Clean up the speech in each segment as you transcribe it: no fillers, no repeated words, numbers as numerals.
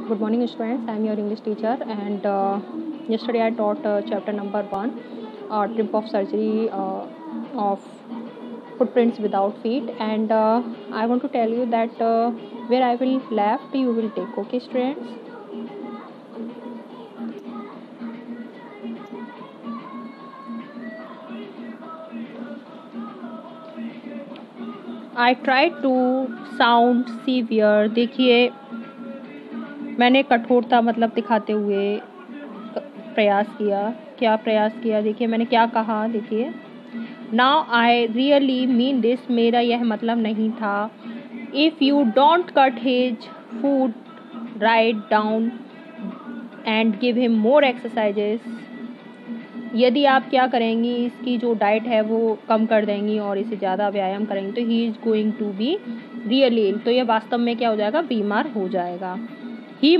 Good morning, students. I am your English teacher, and yesterday I taught chapter number 1, trip of surgery of footprints without feet. And I want to tell you that where I will left, you will take. Okay, students. I tried to sound severe. देखिए मैंने कठोरता मतलब दिखाते हुए प्रयास किया। क्या प्रयास किया? देखिए मैंने क्या कहा। देखिए, now I really mean this, मेरा यह मतलब नहीं था। If you don't cut his food write down and give him more exercises, यदि आप क्या करेंगी, इसकी जो डाइट है वो कम कर देंगी और इसे ज़्यादा व्यायाम करेंगी, तो he is going to be really ill, तो ये वास्तव में क्या हो जाएगा? बीमार हो जाएगा। You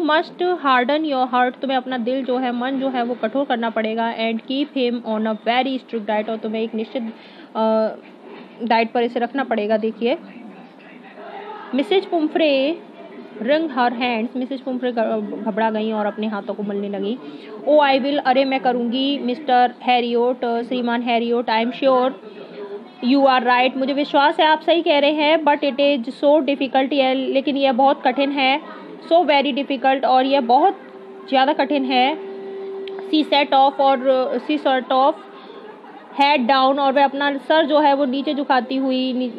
must harden your heart, तुम्हें अपना दिल जो है, मन जो है वो कठोर करना पड़ेगा। And keep him on a very strict diet, और तुम्हें एक निश्चित डाइट पर इसे रखना पड़ेगा। देखिए, मिसेज पुम्फ्रे रंग हर हैंड्स, मिसेज पुम्फ्रे घबरा गई और अपने हाथों को मलने लगी। ओ आई विल, अरे मैं करूँगी। मिस्टर हैरियोट, श्रीमान Harriot, I am sure you are right, मुझे विश्वास है आप सही कह रहे हैं। But it is so difficult, लेकिन यह बहुत कठिन है। सो वेरी डिफ़िकल्ट, और यह बहुत ज़्यादा कठिन है। सी सेट ऑफ हेड डाउन, और वह अपना सर जो है वो नीचे झुकाती हुई,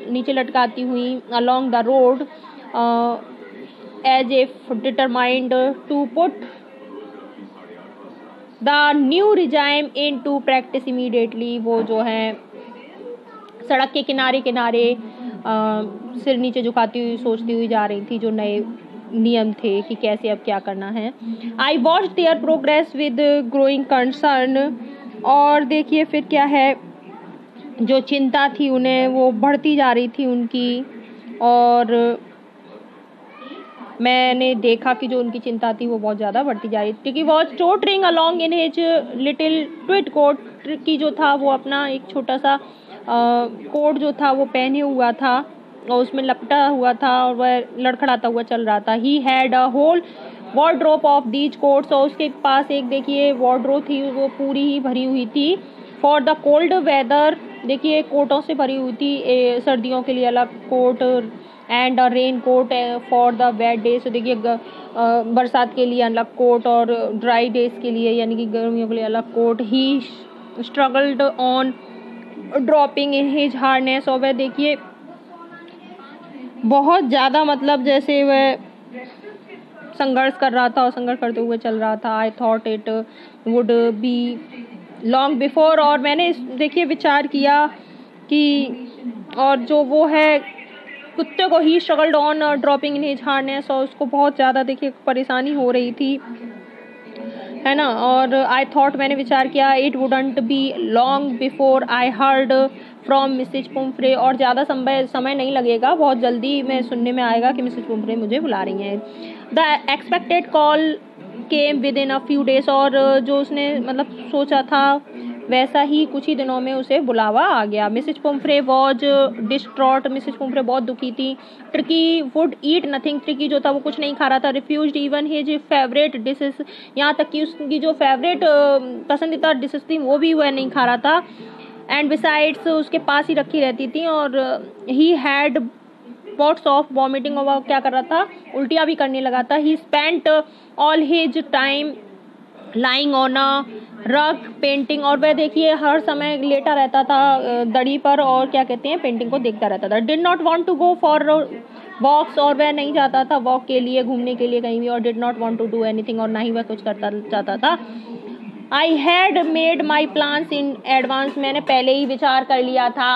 नीचे लटकाती हुई, along the road as if determined to put the new regime into practice immediately. वो जो है सड़क के किनारे किनारे सिर नीचे झुकाती हुई सोचती हुई जा रही थी जो नए नियम थे कि कैसे अब क्या करना है। I watch there progress with growing concern, और देखिए फिर क्या है, जो चिंता थी उन्हें वो बढ़ती जा रही थी उनकी, और मैंने देखा कि जो उनकी चिंता थी वो बहुत ज़्यादा बढ़ती जा रही थी। कि watch tottering along in his little tweed coat, की जो था वो अपना एक छोटा सा कोट जो था वो पहने हुआ था और उसमें लपटा हुआ था और वह लड़खड़ाता हुआ चल रहा था। He had a whole wardrobe of these coats, और उसके पास एक देखिए वार्डरोब थी, वो पूरी ही भरी हुई थी। फॉर द कोल्ड वेदर, देखिए कोटों से भरी हुई थी, सर्दियों के लिए अलग coat, and a raincoat for the wet days, तो देखिए बरसात के लिए अलग कोट और ड्राई डेज के लिए यानी कि गर्मियों के लिए अलग coat. He struggled on dropping in his harness, और वह देखिए बहुत ज़्यादा मतलब जैसे वह संघर्ष कर रहा था और संघर्ष करते हुए चल रहा था। आई thought it would be long before, और मैंने देखिए विचार किया कि, और जो वो है कुत्ते को he struggled on dropping in his harness, और उसको बहुत ज़्यादा देखिए परेशानी हो रही थी, है ना। और आई थॉट, मैंने विचार किया, it wouldn't be long before I heard from Mrs Pumphrey, और ज़्यादा समय नहीं लगेगा, बहुत जल्दी मैं सुनने में आएगा कि मिसेज पुम्फ्रे मुझे बुला रही हैं। The expected call came with in a few days, और जो उसने मतलब सोचा था वैसा ही कुछ ही दिनों में उसे बुलावा आ गया। मिसेज पुम्फ्रे वॉज डिस्ट्रॉट, मिसेज पुम्फ्रे बहुत दुखी थी। Tricky would eat nothing, tricky जो था वो कुछ नहीं खा रहा था। Refused even his favourite dishes, यहाँ तक कि उसकी जो फेवरेट पसंदीदा डिशेस थी वो भी वह नहीं खा रहा था। एंड बिसाइड्स, उसके पास ही रखी रहती थी, और he had spots of vomiting, और वह क्या कर रहा था, उल्टियाँ भी करने लगा था। ही spent all his time lying on a रग पेंटिंग, और वह देखिए हर समय लेटा रहता था दड़ी पर और क्या कहते हैं, पेंटिंग को देखता रहता था। Did not want to go for walks, और वह नहीं जाता था वॉक के लिए, घूमने के लिए कहीं भी, और did not want to do anything, और ना ही वह कुछ करता चाहता था। I had made my plans in advance, मैंने पहले ही विचार कर लिया था।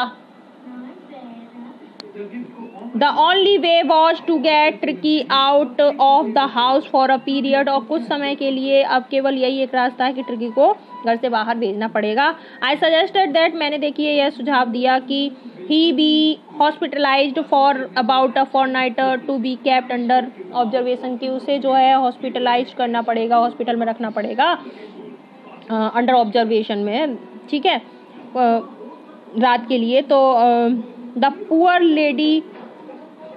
The only way was to get Tricki out of the house for a period, और कुछ समय के लिए अब केवल यही एक रास्ता है कि ट्रिकी को घर से बाहर भेजना पड़ेगा। आई सजेस्टेड दैट, मैंने देखिए यह सुझाव दिया कि he be hospitalised for about a fortnight to be kept under observation, की उसे जो है हॉस्पिटलाइज करना पड़ेगा, हॉस्पिटल में रखना पड़ेगा अंडर ऑब्जर्वेशन में, ठीक है, रात के लिए। तो द पुअर लेडी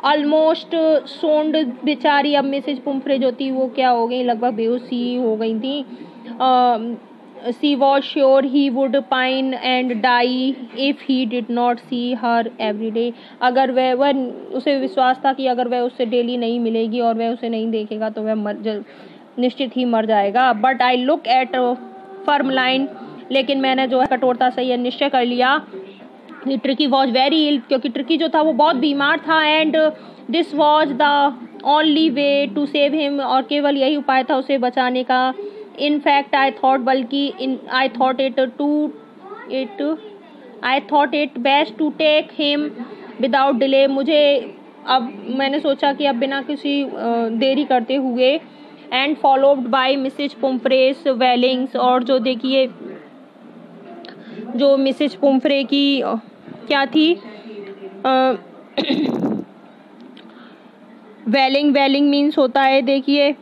ऑलमोस्ट सोंड बेचारी। अब मिसेज पुम्फ्रे जो थी वो क्या हो गई, लगभग बेहोशी हो गई थी। She was sure he would pine and die if he did not see her every day. अगर वह उसे विश्वास था कि अगर वह उससे डेली नहीं मिलेगी और वह उसे नहीं देखेगा तो वह निश्चित ही मर जाएगा। But I look at firm line, लेकिन मैंने जो है कठोरता से यह निश्चय कर लिया कि ट्रिकी वॉज वेरी इल, क्योंकि ट्रिकी जो था वो बहुत बीमार था। And this was the only way to save him, और केवल यही उपाय था उसे बचाने का। In fact I thought it best to take him without delay. अब मैंने सोचा कि अब बिना किसी देरी करते हुए, एंड फॉलोड बाय मिसेज पुम्फ्रेस वेलिंग्स, और जो देखिए जो मिसेज पुम्फ्रे की क्या थी, वेलिंग मीन्स होता है, देखिए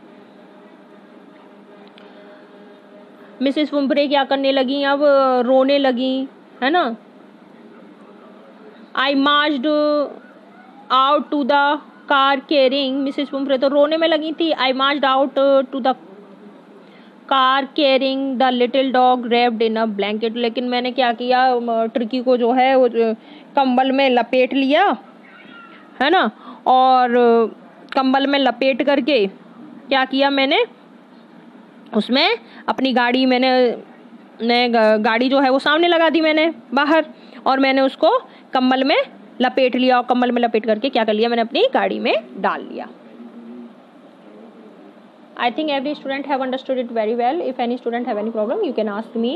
मिसेस पुम्फ्रे क्या करने लगी, अब रोने लगी, है ना। I marched out to the car carrying, Mrs Pumphrey तो रोने में लगी थी। I marched out to the car carrying the little dog wrapped in a blanket. लेकिन मैंने क्या किया, ट्रिकी को जो है वो कंबल में लपेट लिया, है ना, और कंबल में लपेट करके क्या किया मैंने, उसमें अपनी गाड़ी गाड़ी जो है वो सामने लगा दी मैंने बाहर, और मैंने उसको कंबल में लपेट लिया, और कंबल में लपेट करके क्या कर लिया, मैंने अपनी गाड़ी में डाल लिया। I think every student have understood it very well. If any student have any problem, you can ask me.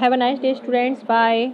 Have a nice day, students. Bye.